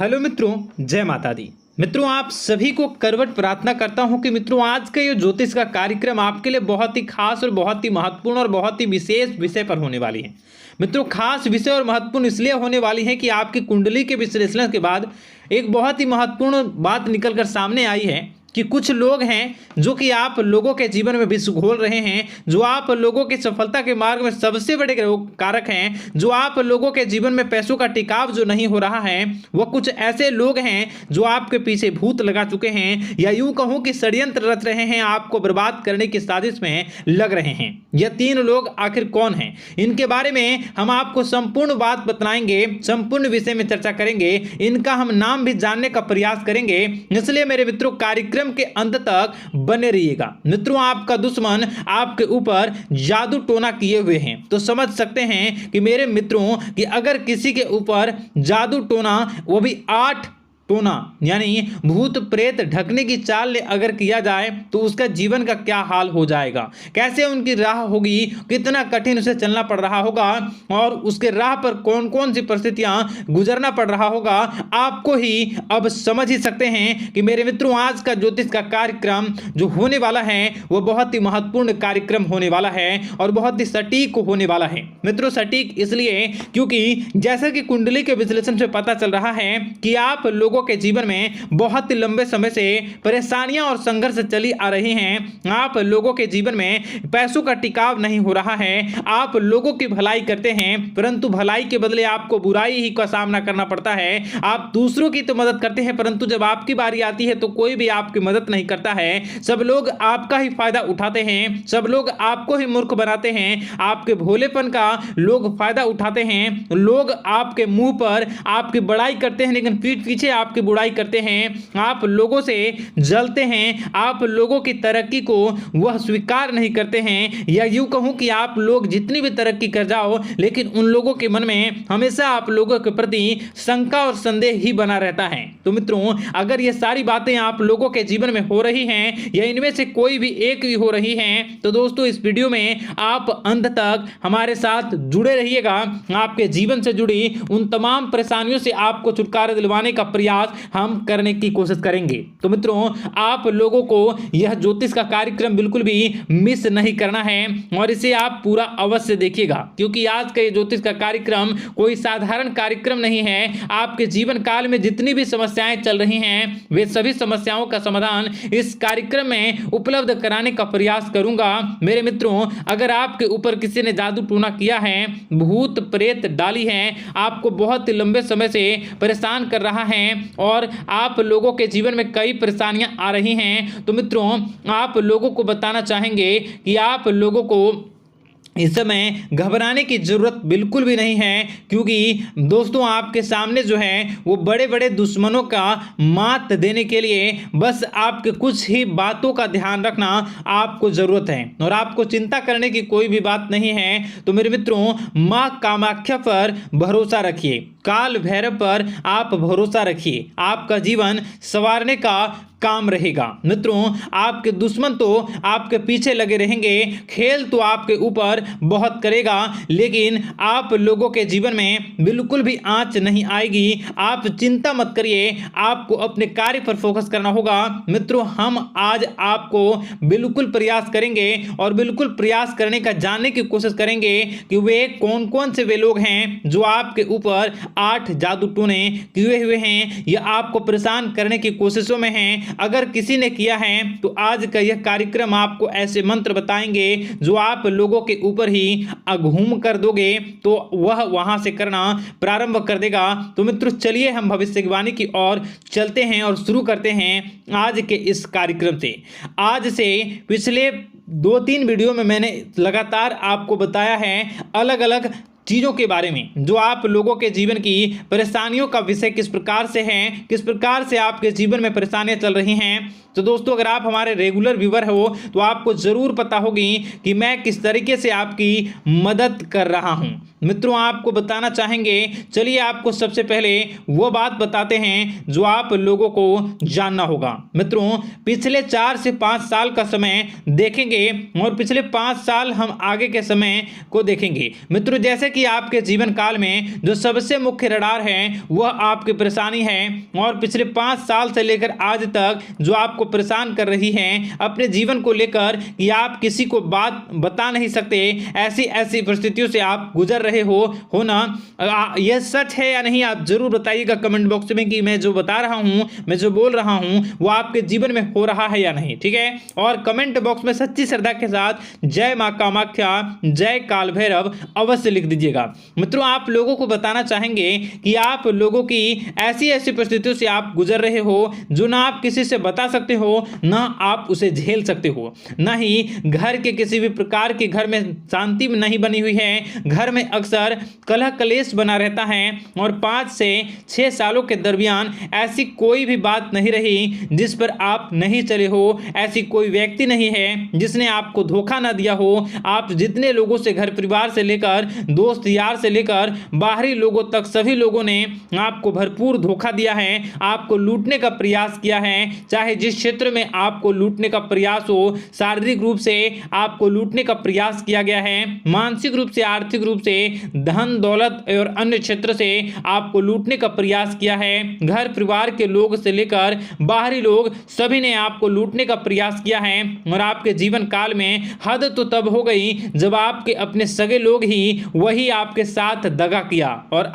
Hello मित्रों, जय माता दी। मित्रों, आप सभी को करवट प्रार्थना करता हूं कि मित्रों आज का ये ज्योतिष का कार्यक्रम आपके लिए बहुत ही खास और बहुत ही महत्वपूर्ण और बहुत ही विशेष विषय पर होने वाली है। मित्रों, खास विषय और महत्वपूर्ण इसलिए होने वाली है कि आपकी कुंडली के विश्लेषण के बाद एक बहुत ही महत्वपूर्ण बात निकलकर सामने आई है कि कुछ लोग हैं जो कि आप लोगों के जीवन में विष घोल रहे हैं, जो आप लोगों की सफलता के मार्ग में सबसे बड़े कारक हैं, जो आप लोगों के जीवन में पैसों का टिकाव जो नहीं हो रहा है, वह कुछ ऐसे लोग हैं जो आपके पीछे भूत लगा चुके हैं या यूं कहूं कि षड्यंत्र रच रहे हैं, आपको बर्बाद करने की साजिश में लग रहे हैं। यह तीन लोग आखिर कौन हैं, इनके बारे में हम आपको संपूर्ण बात बताएंगे, संपूर्ण विषय में चर्चा करेंगे, इनका हम नाम भी जानने का प्रयास करेंगे। इसलिए मेरे मित्रों, कार्यक्रम के अंत तक बने रहिएगा। मित्रों, आपका दुश्मन आपके ऊपर जादू टोना किए हुए हैं, तो समझ सकते हैं कि मेरे मित्रों कि अगर किसी के ऊपर जादू टोना, वो भी 8 टोना यानी भूत प्रेत ढकने की चाल अगर किया जाए तो उसका जीवन का क्या हाल हो जाएगा, कैसे उनकी राह होगी, कितना कठिन उसे चलना पड़ रहा होगा और उसके राह पर कौन कौन सी परिस्थितियां गुजरना पड़ रहा होगा, आपको ही अब समझ ही सकते हैं कि मेरे मित्रों आज का ज्योतिष का कार्यक्रम जो होने वाला है वह बहुत ही महत्वपूर्ण कार्यक्रम होने वाला है और बहुत ही सटीक होने वाला है। मित्रों, सटीक इसलिए क्योंकि जैसा कि कुंडली के विश्लेषण से पता चल रहा है कि आप लोगों के जीवन में बहुत ही लंबे समय से परेशानियां और संघर्ष चली आ रही हैं। आप लोगों के जीवन में पैसों का टिकाव नहीं हो रहा है। आप लोगों की भलाई करते हैं परंतु भलाई के बदले आपको बुराई ही का सामना करना पड़ता है। आप दूसरों की तो मदद करते हैं परंतु जब आपकी बारी आती है तो कोई भी आपकी मदद नहीं करता है। सब लोग आपका ही फायदा उठाते हैं, सब लोग आपको ही मूर्ख बनाते हैं, आपके भोलेपन का लोग फायदा उठाते हैं। लोग आपके मुंह पर आपकी बड़ाई करते हैं लेकिन पीठ पीछे आपकी बुराई करते हैं। आप लोगों से जलते हैं, आप लोगों की तरक्की को वह स्वीकार नहीं करते हैं, या यूं कहूं कि आप लोग जितनी भी तरक्की कर जाओ लेकिन उन लोगों के मन में हमेशा आप लोगों के प्रति शंका और संदेह ही बना रहता है। तो मित्रों, अगर ये सारी बातें आप लोगों के जीवन में हो रही हैं या इनमें से कोई भी एक भी हो रही हैं तो दोस्तों इस वीडियो में आप अंत तक हमारे साथ जुड़े रहिएगा। आपके जीवन से जुड़ी उन तमाम परेशानियों से आपको छुटकारा दिलवाने का प्रयास हम करने की कोशिश करेंगे। तो मित्रों, आप लोगों को यह ज्योतिष का कार्यक्रम बिल्कुल भी मिस नहीं करना है और इसे आप पूरा अवश्य देखिएगा क्योंकि आज का ये ज्योतिष का कार्यक्रम कोई साधारण कार्यक्रम नहीं है। आपके जीवन काल में जितनी भी समस्याएं चल रही हैं वे सभी समस्याओं का समाधान इस कार्यक्रम में उपलब्ध कराने का प्रयास करूंगा। मेरे मित्रों, अगर आपके ऊपर किसी ने जादू टोना किया है, भूत प्रेत डाली है, आपको बहुत ही लंबे समय से परेशान कर रहा है और आप लोगों के जीवन में कई परेशानियां आ रही हैं, तो मित्रों आप लोगों को बताना चाहेंगे कि आप लोगों को इस समय घबराने की जरूरत बिल्कुल भी नहीं है क्योंकि दोस्तों आपके सामने जो है वो बड़े बड़े दुश्मनों का मात देने के लिए बस आपके कुछ ही बातों का ध्यान रखना आपको जरूरत है और आपको चिंता करने की कोई भी बात नहीं है। तो मेरे मित्रों, मां कामाख्या पर भरोसा रखिए, काल भैरव पर आप भरोसा रखिए, आपका जीवन संवारने का काम रहेगा। मित्रों, आपके दुश्मन तो आपके पीछे लगे रहेंगे, खेल तो आपके ऊपर बहुत करेगा लेकिन आप लोगों के जीवन में बिल्कुल भी आंच नहीं आएगी। आप चिंता मत करिए, आपको अपने कार्य पर फोकस करना होगा। मित्रों, हम आज आपको बिल्कुल प्रयास करेंगे और बिल्कुल प्रयास करने का जानने की कोशिश करेंगे कि वे कौन कौन से वे लोग हैं जो आपके ऊपर 8 जादू टोने किए हुए हैं या आपको परेशान करने की कोशिशों में हैं। अगर किसी ने किया है तो आज का यह कार्यक्रम आपको ऐसे मंत्र बताएंगे जो आप लोगों के ऊपर ही अघूम कर दोगे तो वह वहां से करना प्रारंभ कर देगा। तो मित्रों, चलिए हम भविष्यवाणी की ओर चलते हैं और शुरू करते हैं आज के इस कार्यक्रम से। आज से पिछले 2-3 वीडियो में मैंने लगातार आपको बताया है अलग अलग चीज़ों के बारे में जो आप लोगों के जीवन की परेशानियों का विषय किस प्रकार से है, किस प्रकार से आपके जीवन में परेशानियां चल रही हैं। तो दोस्तों, अगर आप हमारे रेगुलर व्यूवर हो तो आपको ज़रूर पता होगी कि मैं किस तरीके से आपकी मदद कर रहा हूं। मित्रों, आपको बताना चाहेंगे, चलिए आपको सबसे पहले वो बात बताते हैं जो आप लोगों को जानना होगा। मित्रों, पिछले 4 से 5 साल का समय देखेंगे और पिछले 5 साल हम आगे के समय को देखेंगे। मित्रों, जैसे कि आपके जीवन काल में जो सबसे मुख्य रडार है वह आपकी परेशानी है, और पिछले 5 साल से लेकर आज तक जो आपको परेशान कर रही है अपने जीवन को लेकर कि आप किसी को बात बता नहीं सकते, ऐसी ऐसी परिस्थितियों से आप गुजर रहे हो ना। यह सच है या नहीं, आप जरूर बताइएगा कमेंट बॉक्स में कि मैं जो बता रहा हूं, मैं जो बोल रहा हूं वो आपके जीवन में हो रहा है या नहीं, ठीक है। और कमेंट बॉक्स में सच्ची श्रद्धा के साथ जय मां कामाख्या, जय काल भैरव अवश्य लिख दीजिएगा। मित्रों, आप लोगों को बताना चाहेंगे कि आप लोगों की ऐसी ऐसी परिस्थितियों से आप गुजर रहे हो जो ना आप किसी से बता सकते हो, ना आप उसे झेल सकते हो, ना ही घर के किसी भी प्रकार के घर में शांति नहीं बनी हुई है। घर में अक्सर कलह कलेश बना रहता है, और 5 से 6 सालों के दरमियान ऐसी कोई भी बात नहीं रही जिस पर आप नहीं चले हो, ऐसी कोई व्यक्ति नहीं है जिसने आपको धोखा ना दिया हो। आप जितने लोगों से, घर परिवार से लेकर दोस्त यार से लेकर बाहरी लोगों तक, सभी लोगों ने आपको भरपूर धोखा दिया है, आपको लूटने का प्रयास किया है। चाहे जिस क्षेत्र में आपको लूटने का प्रयास हो, शारीरिक रूप से आपको लूटने का प्रयास किया गया है, मानसिक रूप से, आर्थिक रूप से, धन दौलत और अन्य क्षेत्र से आपको लूटने का प्रयास किया है। घर परिवार के लोग से लेकर बाहरी लोग सभी ने आपको लूटने का प्रयास किया है, और आपके जीवन काल में हद तो तब हो गई जब आपके अपने सगे लोग ही वही आपके साथ दगा किया, और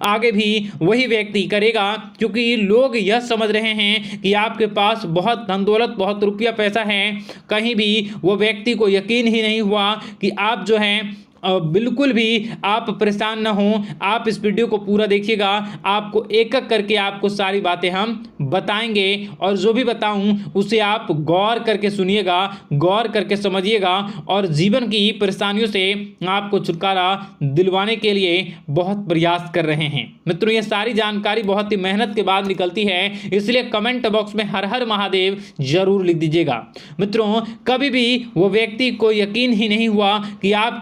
आगे भी वही व्यक्ति करेगा, क्योंकि लोग यह समझ रहे हैं कि आपके पास बहुत धन दौलत, बहुत रुपया पैसा है। कहीं भी वो व्यक्ति को यकीन ही नहीं हुआ कि आप जो है बिल्कुल भी आप परेशान ना हो। आप इस वीडियो को पूरा देखिएगा, आपको एक एक करके आपको सारी बातें हम बताएंगे, और जो भी बताऊं उसे आप गौर करके सुनिएगा, गौर करके समझिएगा, और जीवन की परेशानियों से आपको छुटकारा दिलवाने के लिए बहुत प्रयास कर रहे हैं। मित्रों, ये सारी जानकारी बहुत ही मेहनत के बाद निकलती है, इसलिए कमेंट बॉक्स में हर हर महादेव जरूर लिख दीजिएगा। मित्रों, कभी भी वो व्यक्ति को यकीन ही नहीं हुआ कि आप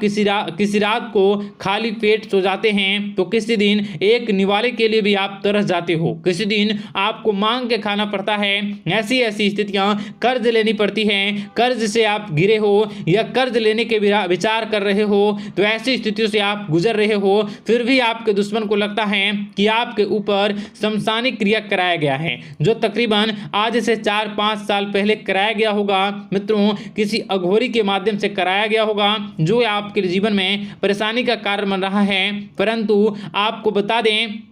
किसी रात को खाली पेट सो जाते हैं, तो किसी दिन एक निवाले के लिए भी आप तरस जाते हो, किसी दिन आपको मांग के खाना पड़ता है। ऐसी ऐसी स्थितियां, कर्ज लेनी पड़ती हैं, कर्ज से आप घिरे हो या कर्ज लेने के विचार कर रहे हो, तो ऐसी स्थितियों से आप गुजर रहे हो। फिर भी आपके दुश्मन को लगता है कि आपके ऊपर शमशानी क्रिया कराया गया है, जो तकरीबन आज से 4-5 साल पहले कराया गया होगा। मित्रों, किसी अघोरी के माध्यम से कराया गया होगा, जो आपके जीवन में परेशानी का कारण बन रहा है। परंतु आपको बता दें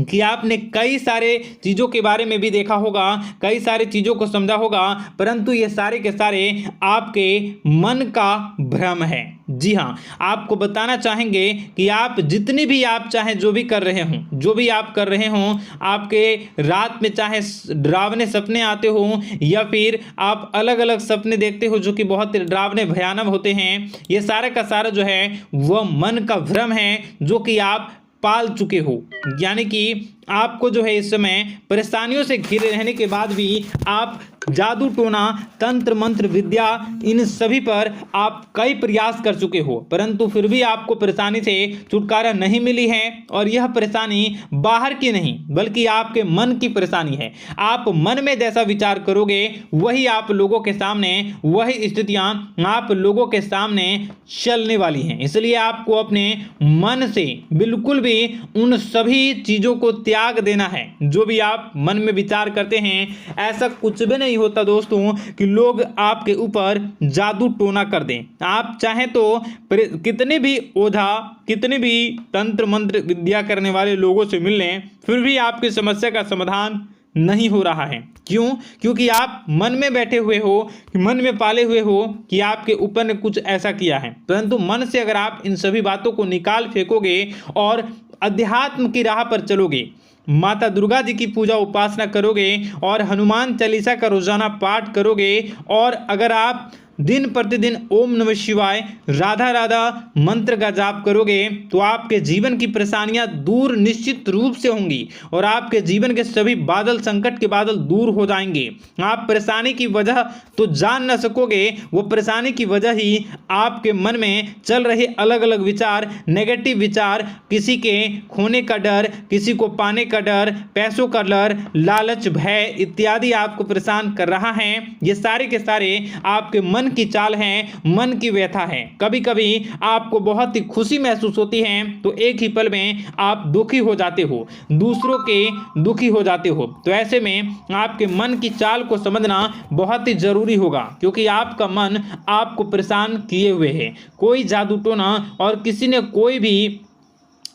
कि आपने कई सारे चीज़ों के बारे में भी देखा होगा, कई सारी चीज़ों को समझा होगा, परंतु ये सारे के सारे आपके मन का भ्रम है। जी हाँ, आपको बताना चाहेंगे कि आप जितनी भी आप चाहे जो भी कर रहे हों, जो भी आप कर रहे हों, आपके रात में चाहे डरावने सपने आते हों या फिर आप अलग अलग सपने देखते हो जो कि बहुत डरावने भयानक होते हैं, ये सारे का सारा जो है वह मन का भ्रम है जो कि आप पाल चुके हो। यानी कि आपको जो है इस समय परेशानियों से घिरे रहने के बाद भी आप जादू टोना, तंत्र मंत्र विद्या, इन सभी पर आप कई प्रयास कर चुके हो, परंतु फिर भी आपको परेशानी से छुटकारा नहीं मिली है। और यह परेशानी बाहर की नहीं बल्कि आपके मन की परेशानी है। आप मन में जैसा विचार करोगे वही आप लोगों के सामने, वही स्थितियां आप लोगों के सामने चलने वाली हैं। इसलिए आपको अपने मन से बिल्कुल भी उन सभी चीज़ों को त्याग देना है जो भी आप मन में विचार करते हैं। ऐसा कुछ भी नहीं होता दोस्तों कि लोग आपके ऊपर जादू टोना कर दें। आप चाहें तो कितने भी ओझा, कितने भी तंत्र मंत्र विद्या करने वाले लोगों से मिल लें, फिर भी आपकी समस्या का समाधान नहीं हो रहा है। क्यों? क्योंकि आप मन में बैठे हुए हो, मन में पाले हुए हो कि आपके ऊपर ने कुछ ऐसा किया है। परंतु मन से अगर आप इन सभी बातों को निकाल फेंकोगे और अध्यात्म की राह पर चलोगे, माता दुर्गा जी की पूजा उपासना करोगे और हनुमान चालीसा का रोजाना पाठ करोगे, और अगर आप दिन प्रतिदिन ओम नमः शिवाय, राधा राधा मंत्र का जाप करोगे, तो आपके जीवन की परेशानियां दूर निश्चित रूप से होंगी और आपके जीवन के सभी बादल, संकट के बादल दूर हो जाएंगे। आप परेशानी की वजह तो जान न सकोगे, वो परेशानी की वजह ही आपके मन में चल रहे अलग अलग विचार, नेगेटिव विचार, किसी के खोने का डर, किसी को पाने का डर, पैसों का डर, लालच, भय इत्यादि आपको परेशान कर रहा है। ये सारे के सारे आपके मन मन की चाल है, मन की व्यथा है। कभी कभी आपको बहुत ही खुशी महसूस होती है तो एक ही पल में आप दुखी हो जाते हो, दूसरों के दुखी हो जाते हो। तो ऐसे में आपके मन की चाल को समझना बहुत ही जरूरी होगा, क्योंकि आपका मन आपको परेशान किए हुए है। कोई जादू टोना और किसी ने कोई भी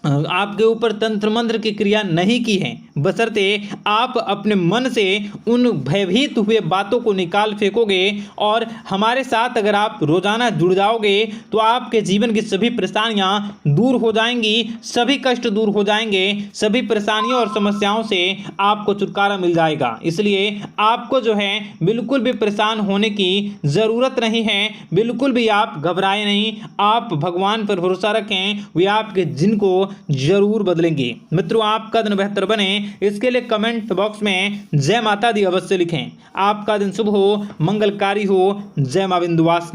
आपके ऊपर तंत्र मंत्र की क्रिया नहीं की है, बशर्ते आप अपने मन से उन भयभीत हुए बातों को निकाल फेंकोगे। और हमारे साथ अगर आप रोजाना जुड़ जाओगे तो आपके जीवन की सभी परेशानियां दूर हो जाएंगी, सभी कष्ट दूर हो जाएंगे, सभी परेशानियों और समस्याओं से आपको छुटकारा मिल जाएगा। इसलिए आपको जो है बिल्कुल भी परेशान होने की ज़रूरत नहीं है, बिल्कुल भी आप घबराए नहीं। आप भगवान पर भरोसा रखें, वे आपके जिनको जरूर बदलेंगे। मित्रों, आपका दिन बेहतर बने इसके लिए कमेंट बॉक्स में जय माता दी अवश्य लिखें। आपका दिन शुभ हो, मंगलकारी हो। जय मां विंध्यवासिनी।